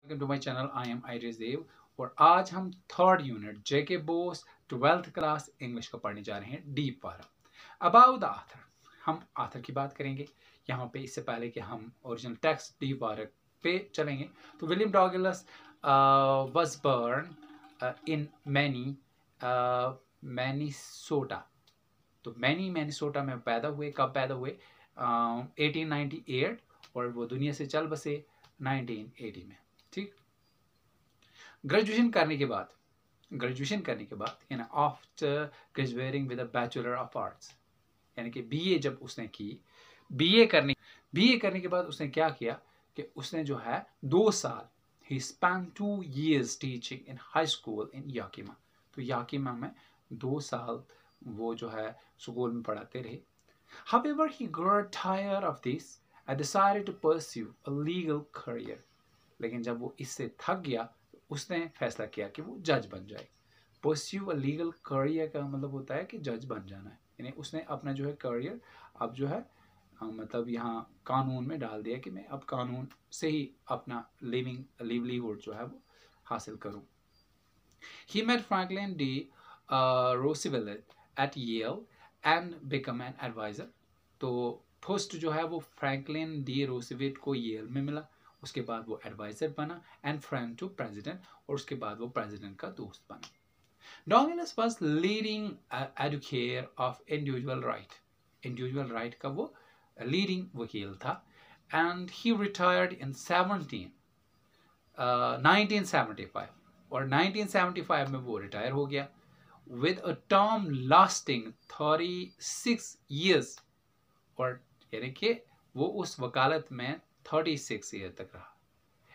Welcome to my channel. I am Iris Dev और आज हम third unit JK BOSE 12th class English को पढ़ने जा रहे हैं डीप वाला। अबाउट द आथर, हम आथर की बात करेंगे यहाँ पे। इससे पहले कि हम ओरिजिनल टेक्स्ट डीप वाला पे चलेंगे तो विलियम डॉगलस वाज बर्न इन मैनीसोटा। तो मैनीसोटा में पैदा हुए। कब पैदा हुए? 1898 और वो दुनिया से चल बसे 1980 में। ठीक। ग्रेजुएशन करने के बाद after graduating with a bachelor of arts, यानी कि बीए जब उसने की, बीए करने के बाद उसने क्या किया कि उसने जो है 2 साल, ही spend 2 years teaching in high school in Yakima. तो याकिमा में 2 साल वो जो है स्कूल में पढ़ाते रहे। However, he grew tired of this and decided to pursue a legal career. लेकिन जब वो इससे थक गया उसने फैसला किया कि वो जज बन जाए। Pursue a legal career का मतलब होता है कि जज बन जाना है, यानी उसने अपना जो है करियर अब जो है मतलब यहाँ कानून में डाल दिया कि मैं अब कानून से ही अपना लिवलीहुड जो है वो हासिल करूँ। He met Franklin D. Roosevelt at Yale and became an advisor. तो फर्स्ट जो है वो फ्रैंकलिन डी रोosevelt को येल में मिला, उसके बाद वो एडवाइजर बना एंड फ्रेंड टू प्रेसिडेंट, और उसके बाद वो प्रेसिडेंट का दोस्त बना। Douglas was leading advocate of individual right का वो लीडिंग वकील था। एंड ही रिटायर्ड इन 1975 और 1975 में वो रिटायर हो गया with a term lasting 36 years, और यानी कि वो उस वकालत में 36 ईयर तक रहा।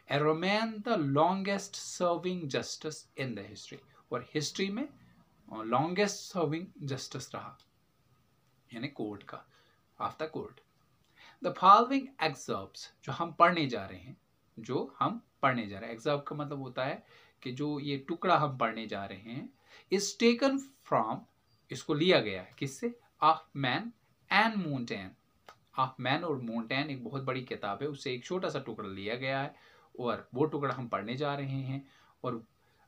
And remain the longest serving justice in the history, और हिस्ट्री में लॉन्गेस्ट सर्विंग जस्टिस रहा, यानी कोर्ट का, of the court. The following excerpts जो हम पढ़ने जा रहे हैं, एक्सर्प्ट का मतलब होता है कि जो ये टुकड़ा हम पढ़ने जा रहे हैं, इज टेकन फ्रॉम, इसको लिया गया है किससे? Of man and mountain. Of man और मोंटेन एक बहुत बड़ी किताब है, उससे एक छोटा सा टुकड़ा लिया गया है और वो टुकड़ा हम पढ़ने जा रहे हैं। और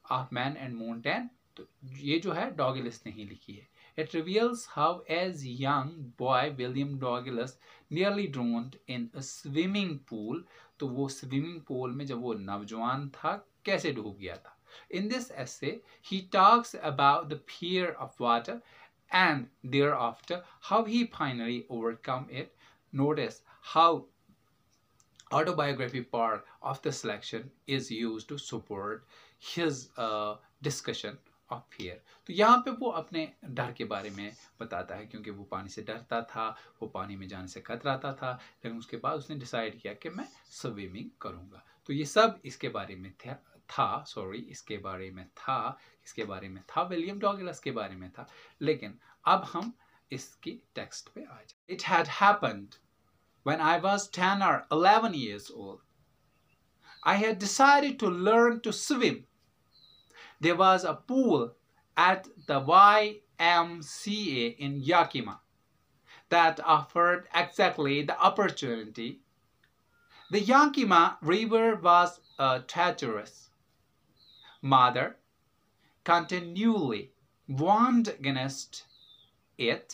ऑफ मैन एंड मोंटेन तो ये जो है डॉगलस ने ही लिखी है। It reveals how as young boy William Douglas nearly drowned in a swimming pool। तो वो स्विमिंग पूल में जब वो नौजवान था कैसे डूब गया था। In this essay he talks about the fear of water and thereafter how he finally overcome it. Notice how autobiography part of the selection is used to support his discussion of fear। तो यहाँ पे वो अपने डर के बारे में बताता है, क्योंकि वो पानी से डरता था, वो पानी में जाने से कतराता था, लेकिन उसके बाद उसने डिसाइड किया कि मैं स्विमिंग करूँगा। तो ये सब इसके बारे में था विलियम डॉगलस के बारे में था। लेकिन अब हम इसकी टेक्स्ट पे आ जाए। It had happened when I was 10 or 11 years old. I had decided to learn to swim. There was a pool at the YMCA in Yakima that offered exactly the opportunity. The Yakima River was treacherous. Mother continually warned against it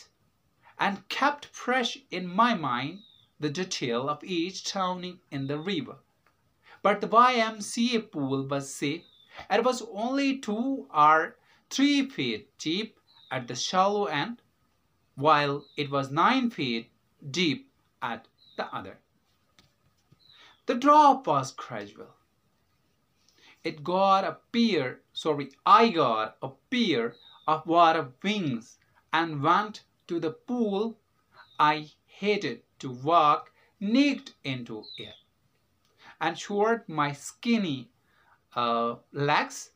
and kept fresh in my mind the detail of each drowning in the river. But the YMCA pool was safe. It was only 2 or 3 feet deep at the shallow end, while it was 9 feet deep at the other. The drop was gradual. I got a pair of water wings and went to the pool. I hated to walk naked into it and showed my skinny legs,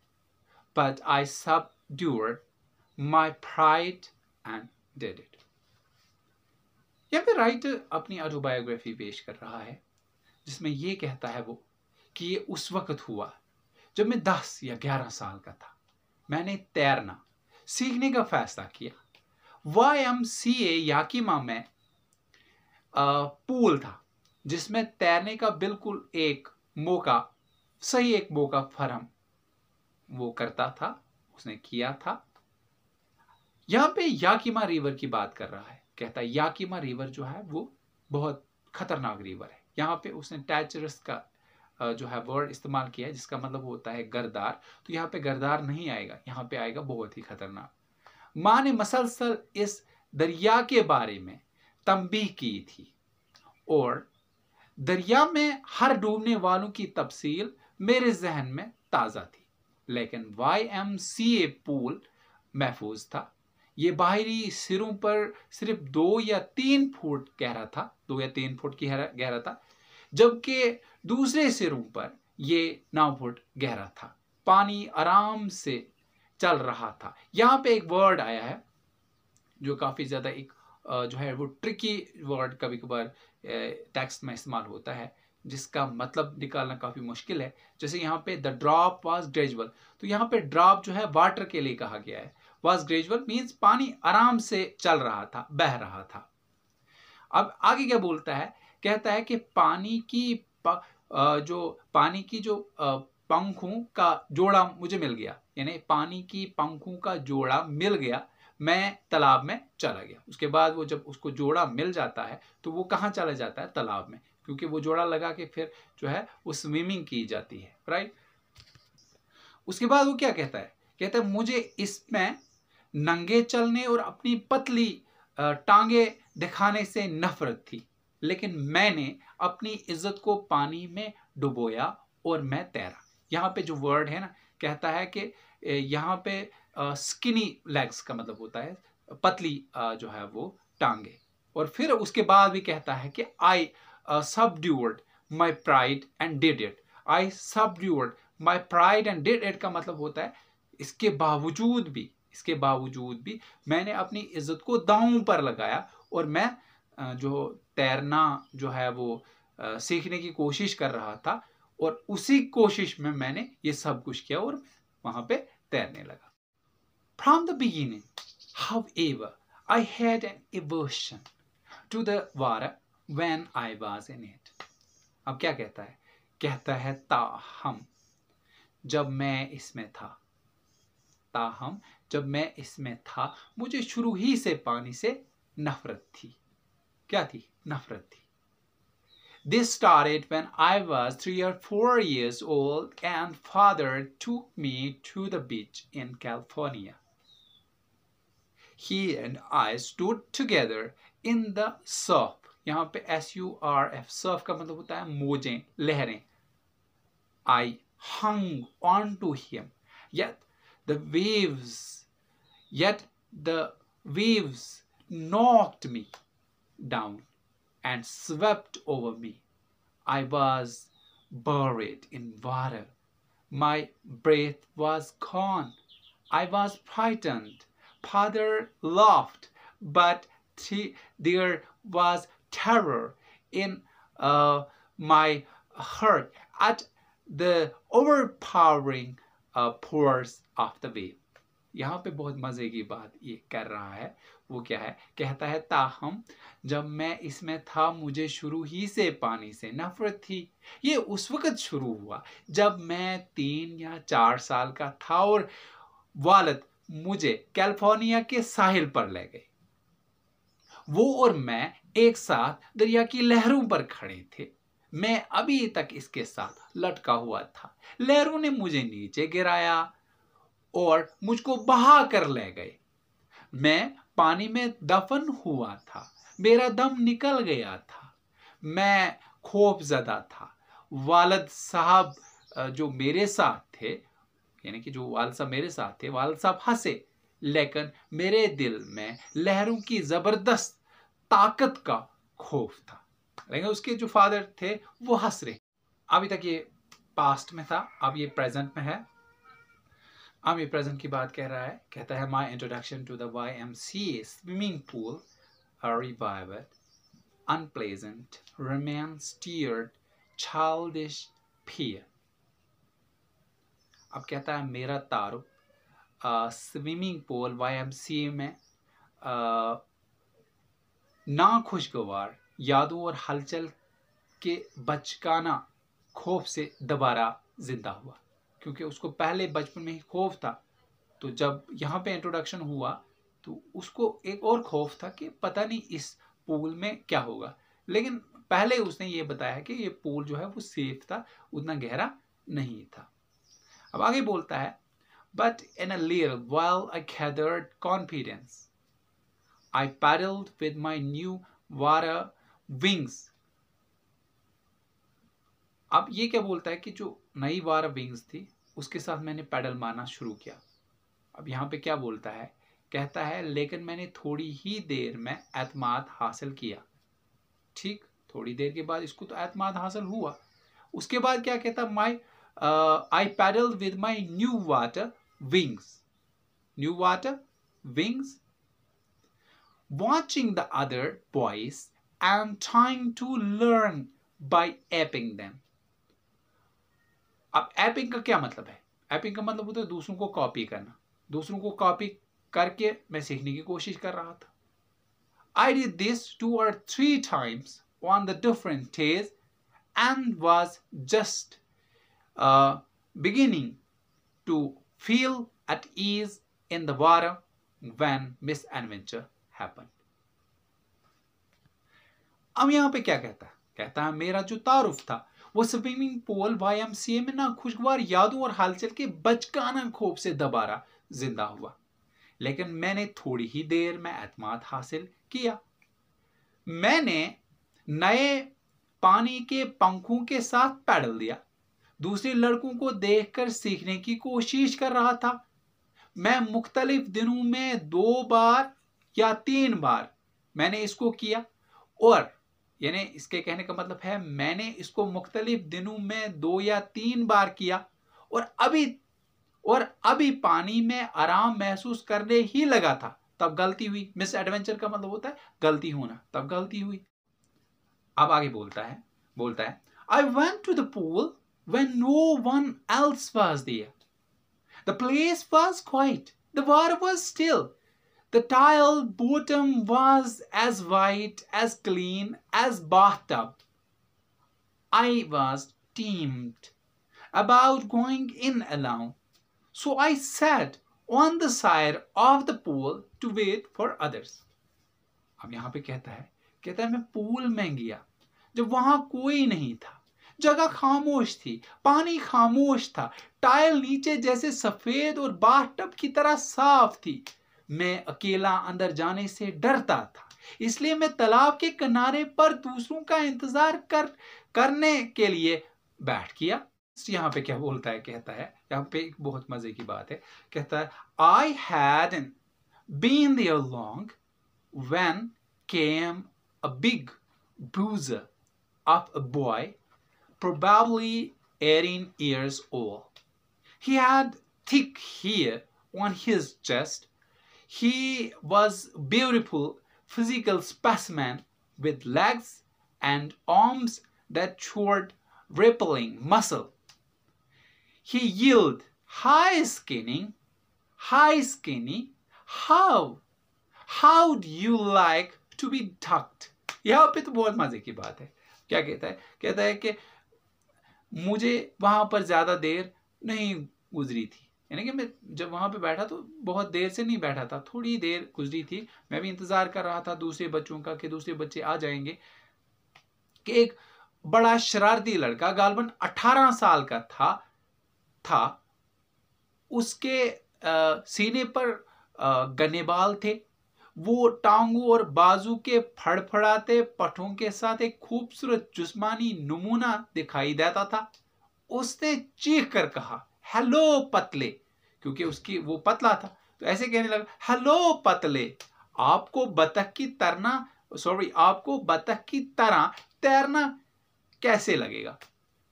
but I subdued my pride and did it. यहाँ पे writer अपनी autobiography पेश कर रहा है, जिसमें ये कहता है वो कि ये उस वक्त हुआ जब मैं 10 या 11 साल का था। मैंने तैरना सीखने का फैसला किया। YMCA याकिमा में पूल था जिसमें तैरने का बिल्कुल एक मौका सही एक मौका फराहम वो करता था, उसने किया था। यहाँ पे याकिमा रिवर की बात कर रहा है, कहता है याकिमा रिवर जो है वो बहुत खतरनाक रिवर है। यहाँ पे उसने टैचरस का जो है वर्ड इस्तेमाल किया है, जिसका मतलब होता है गरदार। तो यहाँ पे गरदार नहीं आएगा, यहाँ पे आएगा बहुत ही खतरनाक। माँ ने मसलसल इस दरिया के बारे में तंबीह की थी और दरिया में हर डूबने वालों की तफसील मेरे जहन में ताज़ा थी, लेकिन YMCA पूल महफूज था। ये बाहरी सिरों पर सिर्फ 2 या 3 फुट गहरा था, 2 या 3 फुट की गहरा था, जबकि दूसरे सिरों पर ये 9 फुट गहरा था। पानी आराम से चल रहा था। यहाँ पे एक वर्ड आया है जो काफ़ी ज़्यादा एक जो है वो ट्रिकी वर्ड कभी कभार टेक्स्ट में इस्तेमाल होता है, जिसका मतलब निकालना काफ़ी मुश्किल है। जैसे यहाँ पे द ड्रॉप वाज ग्रेजुअल, तो यहाँ पे ड्रॉप जो है वाटर के लिए कहा गया है। वाज ग्रेजुअल मीन्स पानी आराम से चल रहा था, बह रहा था। अब आगे क्या बोलता है, कहता है कि पानी की जो पंखों का जोड़ा मुझे मिल गया, यानी पानी की पंखों का जोड़ा मिल गया, मैं तालाब में चला गया। उसके बाद वो जब उसको जोड़ा मिल जाता है तो वो कहाँ चला जाता है, तालाब में, क्योंकि वो जोड़ा लगा के फिर जो है वो स्विमिंग की जाती है, राइट। उसके बाद वो क्या कहता है, कहता है मुझे इसमें नंगे चलने और अपनी पतली टांगे दिखाने से नफरत थी, लेकिन मैंने अपनी इज्जत को पानी में डुबोया और मैं तैरा। यहाँ पे जो वर्ड है ना, कहता है कि यहाँ पे स्किनी लेग्स का मतलब होता है पतली जो है वो टांगे। और फिर उसके बाद भी कहता है कि I subdued my pride and did it. I subdued my pride and did it का मतलब होता है इसके बावजूद भी मैंने अपनी इज्जत को दांव पर लगाया और मैं जो तैरना जो है वो सीखने की कोशिश कर रहा था, और उसी कोशिश में मैंने ये सब कुछ किया और वहां पे तैरने लगा। From the beginning, however, I had an aversion to the water when I was in it. अब क्या कहता है, कहता है ताहम जब मैं इसमें था मुझे शुरू ही से पानी से नफरत थी। क्या थी? नफरत थी। This started when I was 3 or 4 years old and father took me to the beach in California. He and I stood together in the surf. यहाँ पे SURF, surf का मतलब होता है मौजें, लहरें। I hung on to him, yet the waves knocked me down and swept over me. I was buried in water. My breath was gone. I was frightened. Father laughed, but there was terror in my heart at the overpowering force of the wave. यहाँ पे बहुत मजे की बात ये कर रहा है, वो क्या है, कहता है ताहम जब मैं इसमें था मुझे शुरू ही से पानी से नफरत थी। ये उस वक्त शुरू हुआ जब मैं 3 या 4 साल का था और वालिद मुझे कैलिफोर्निया के साहिल पर ले गए। वो और मैं एक साथ दरिया की लहरों पर खड़े थे। मैं अभी तक इसके साथ लटका हुआ था। लहरों ने मुझे नीचे गिराया और मुझको बहा कर ले गए। मैं पानी में दफन हुआ था, मेरा दम निकल गया था, मैं खौफजदा था। वालिद साहब जो मेरे साथ थे, यानी कि जो वालिद साहब मेरे साथ थे, वालिद साहब हंसे, लेकिन मेरे दिल में लहरों की जबरदस्त ताकत का खौफ था। लेकिन उसके जो फादर थे वो हंस रहे। अभी तक ये पास्ट में था, अब ये प्रेजेंट में है। अब ये प्रेजेंट की बात कह रहा है, कहता है my introduction to the YMCA swimming pool revived, unpleasant, remains stirred, childish fear. अब कहता है मेरा तारुफ स्विमिंग पूल YMCA में नाखुशगवार यादों और हलचल के बचकाना खौफ से दोबारा जिंदा हुआ, क्योंकि उसको पहले बचपन में ही खौफ था। तो जब यहाँ पे इंट्रोडक्शन हुआ तो उसको एक और खौफ था कि पता नहीं इस पूल में क्या होगा, लेकिन पहले उसने ये बताया कि ये पूल जो है वो सेफ था, उतना गहरा नहीं था। अब आगे बोलता है, but in a little while I gathered confidence. I paddled with my new water wings. अब ये क्या बोलता है कि जो नई वाटर विंग्स थी उसके साथ मैंने पैडल मारना शुरू किया। अब यहाँ पे क्या बोलता है, कहता है लेकिन मैंने थोड़ी ही देर में एतमाद हासिल किया। ठीक, थोड़ी देर के बाद इसको तो एतमाद हासिल हुआ। उसके बाद क्या कहता, I paddle with my new water wings. New water wings, watching the other boys and trying to learn by aping them. अब एपिंग का क्या मतलब है? एपिंग का मतलब होता है दूसरों को कॉपी करना। दूसरों को कॉपी करके मैं सीखने की कोशिश कर रहा था। I did this 2 or 3 times on the different days and was just beginning to feel at ease in the water when misadventure happened. अब यहाँ पे क्या कहता है? कहता है मेरा जो तारुफ था वो स्विमिंग पूल YMCA में ना खुशगवार यादों और हलचल के बचकाना खौफ से दोबारा जिंदा हुआ, लेकिन मैंने थोड़ी ही देर में एतमाद हासिल किया। मैंने नए पानी के पंखों के साथ पैडल दिया, दूसरे लड़कों को देखकर सीखने की कोशिश कर रहा था। मैं मुख्तलिफ दिनों में 2 बार या 3 बार मैंने इसको किया, और यानी इसके कहने का मतलब है मैंने इसको मुख्तलिफ दिनों में 2 या 3 बार किया और अभी पानी में आराम महसूस करने ही लगा था तब गलती हुई। मिस एडवेंचर का मतलब होता है गलती होना, तब गलती हुई। अब आगे बोलता है I went to the pool when no one else was there. The place was quiet. The water was still. The tile bottom was as white, as clean as bathtub. I was timid about going in alone, so I sat on the side of the pool to wait for others. अब यहाँ पे कहता है मैं pool में गया जब वहां कोई नहीं था, जगह खामोश थी, पानी खामोश था, टाइल नीचे जैसे सफेद और बाथटब की तरह साफ थी। मैं अकेला अंदर जाने से डरता था, इसलिए मैं तालाब के किनारे पर दूसरों का इंतजार करने के लिए बैठ गया। यहाँ पे क्या बोलता है, कहता है यहाँ पे एक बहुत मजे की बात है, कहता है I hadn't been there long when came a big bruiser of a boy, probably 18 years old. He had thick hair on his chest. He was a beautiful physical specimen with legs and arms that showed rippling muscle. He yelled, Hi skinny, how do you like to be ducked? यहाँ पे तो बहुत मजे की बात है। क्या कहता है कि मुझे वहां पर ज्यादा देर नहीं गुजरी थी, यानी कि मैं जब वहां पे बैठा तो बहुत देर से नहीं बैठा था, थोड़ी देर गुजरी थी। मैं भी इंतजार कर रहा था दूसरे बच्चों का कि दूसरे बच्चे आ जाएंगे कि एक बड़ा शरारती लड़का गालबन 18 साल का था। उसके सीने पर गने बाल थे। वो टांगों और बाजू के फड़फड़ाते पठों के साथ एक खूबसूरत जिस्मानी नमूना दिखाई देता था। उसने चीख कर कहा, हेलो पतले, क्योंकि वो पतला था तो ऐसे कहने लगा, हेलो पतले, आपको बतख की तरह तैरना कैसे लगेगा?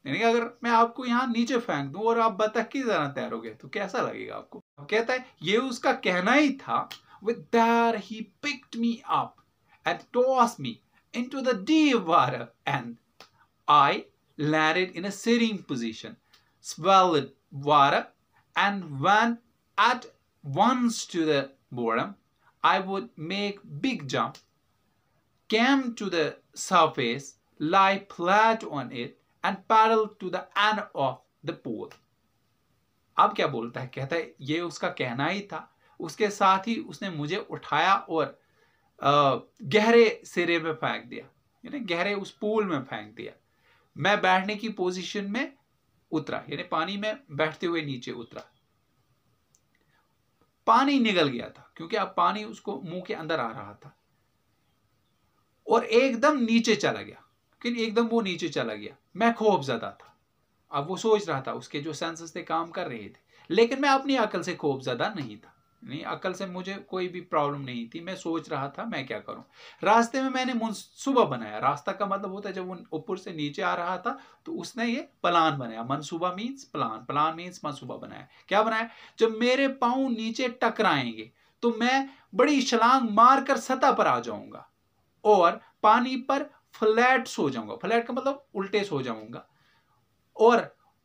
यानी कि अगर मैं आपको यहाँ नीचे फेंक दूं और आप बतख की तरह तैरोगे तो कैसा लगेगा आपको? कहता है ये उसका कहना ही था। With that he picked me up and tossed me into the deep water, and I landed in a sitting position, swallowed water, and went at once to the bottom. I would make big jump, came to the surface, lie flat on it, and paddle to the end of the pool. अब क्या बोलता है, कहता है ये उसका कहना ही था, उसके साथ ही उसने मुझे उठाया और गहरे सिरे में फेंक दिया, यानी गहरे उस पूल में फेंक दिया। मैं बैठने की पोजीशन में उतरा, यानी पानी में बैठते हुए नीचे उतरा। पानी निगल गया था क्योंकि अब पानी उसको मुंह के अंदर आ रहा था और एकदम नीचे चला गया, लेकिन एकदम वो नीचे चला गया। मैं खौफजदा था। अब वो सोच रहा था, उसके जो सेंसेस थे काम कर रहे थे, लेकिन मैं अपनी अकल से खौफजदा नहीं था। नहीं, अकल से मुझे कोई भी प्रॉब्लम नहीं थी। मैं सोच रहा था मैं क्या करूं। रास्ते में मैंने मनसूबा बनाया। रास्ता का मतलब होता है जब वो ऊपर से नीचे आ रहा था तो उसने ये प्लान बनाया। मनसूबा मीन्स प्लान, प्लान मीन्स मनसूबा बनाया। क्या बनाया, जब मेरे पांव नीचे टकराएंगे तो मैं बड़ी छलांग मारकर सतह पर आ जाऊंगा और पानी पर फ्लैट सो जाऊंगा। फ्लैट का मतलब उल्टे सो जाऊंगा और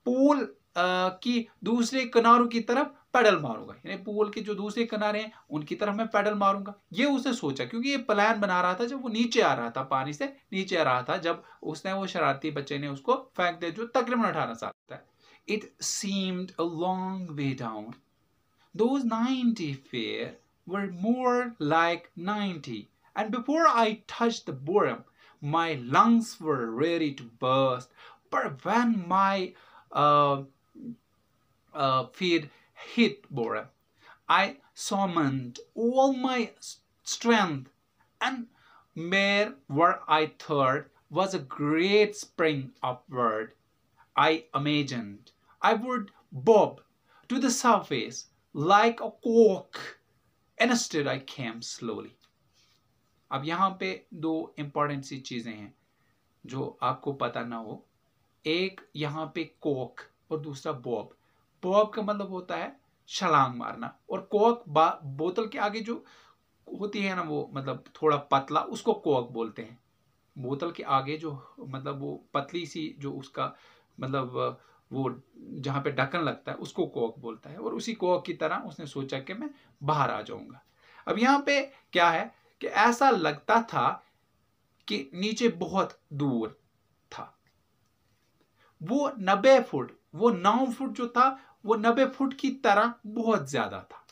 पूल की दूसरे किनारों की तरफ पैडल मारूंगा, यानी पूल के जो दूसरे किनारे हैं उनकी तरफ मैं पैडल मारूंगा। ये उसने सोचा क्योंकि ये प्लान बना रहा था जब वो नीचे आ रहा था, पानी से नीचे आ रहा था, जब उसने वो शरारती बच्चे ने उसको फेंक दिया जो तकरीबन 18 साल का है। It seemed a long way down, those 90 feet were more like 90, and before I touched the bottom my lungs were ready to burst. But when my uh, feet hit bottom, I summoned all my strength, and where I thought was a great spring upward, I imagined I would bob to the surface like a cork. Instead, I came slowly. अब यहाँ पे दो important सी चीजें हैं जो आपको पता ना हो। एक यहाँ पे कोक और दूसरा बॉब। बॉब का मतलब होता है छलांग मारना, और कोक बोतल के आगे जो होती है ना वो मतलब थोड़ा पतला, उसको कोक बोलते हैं। बोतल के आगे जो मतलब वो पतली सी जो उसका मतलब वो जहाँ पे ढक्कन लगता है उसको कोक बोलता है, और उसी कोक की तरह उसने सोचा कि मैं बाहर आ जाऊंगा। अब यहाँ पे क्या है कि ऐसा लगता था कि नीचे बहुत दूर था। वो 90 फुट, वो 9 फुट जो था वो 90 फुट की तरह बहुत ज्यादा था,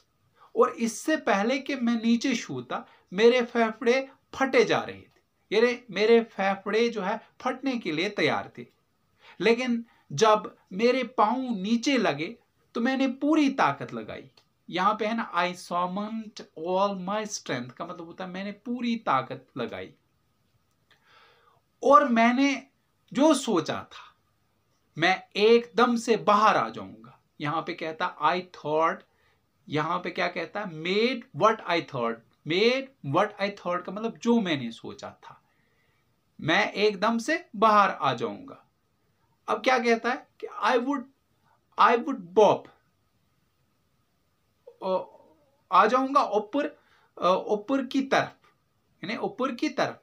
और इससे पहले कि मैं नीचे छूता मेरे फेफड़े फटे जा रहे थे। यानी मेरे फेफड़े जो है फटने के लिए तैयार थे। लेकिन जब मेरे पांव नीचे लगे तो मैंने पूरी ताकत लगाई। यहां पे है ना, आई सॉमन्ड ऑल माई स्ट्रेंथ का मतलब होता है मैंने पूरी ताकत लगाई, और मैंने जो सोचा था मैं एकदम से बाहर आ जाऊंगा। यहां पे कहता आई थॉट, यहां पे क्या कहता है, made what I thought. Made what I thought का मतलब जो मैंने सोचा था, मैं एकदम से बाहर आ जाऊंगा। अब क्या कहता है कि आई वुड बॉब, आ जाऊंगा ऊपर, ऊपर की तरफ, यानी ऊपर की तरफ।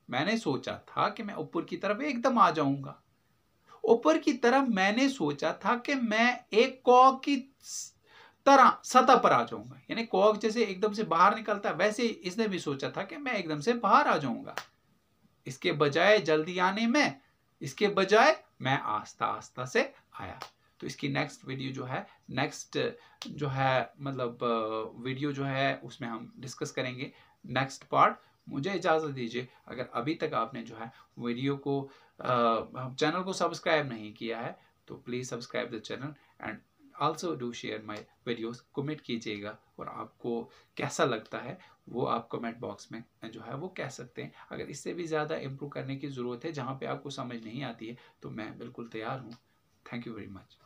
मैंने सोचा था कि मैं ऊपर की तरफ एकदम आ जाऊंगा। ऊपर की तरफ मैंने सोचा था कि मैं एक कॉक की तरह सतह पर आ जाऊंगा, यानी कॉक जैसे एकदम से बाहर निकलता है वैसे इसने भी सोचा था कि मैं एकदम से बाहर आ जाऊंगा। इसके बजाय जल्दी आने में, इसके बजाय मैं आस्ता आस्ता से आया। तो इसकी नेक्स्ट वीडियो जो है, नेक्स्ट जो है मतलब वीडियो जो है उसमें हम डिस्कस करेंगे नेक्स्ट पार्ट। मुझे इजाज़त दीजिए। अगर अभी तक आपने जो है वीडियो को चैनल को सब्सक्राइब नहीं किया है तो please subscribe the channel and also do share my videos. Comment कीजिएगा और आपको कैसा लगता है वो आप कमेंट बॉक्स में जो है वो कह सकते हैं। अगर इससे भी ज़्यादा इम्प्रूव करने की ज़रूरत है जहाँ पे आपको समझ नहीं आती है तो मैं बिल्कुल तैयार हूँ। Thank you very much.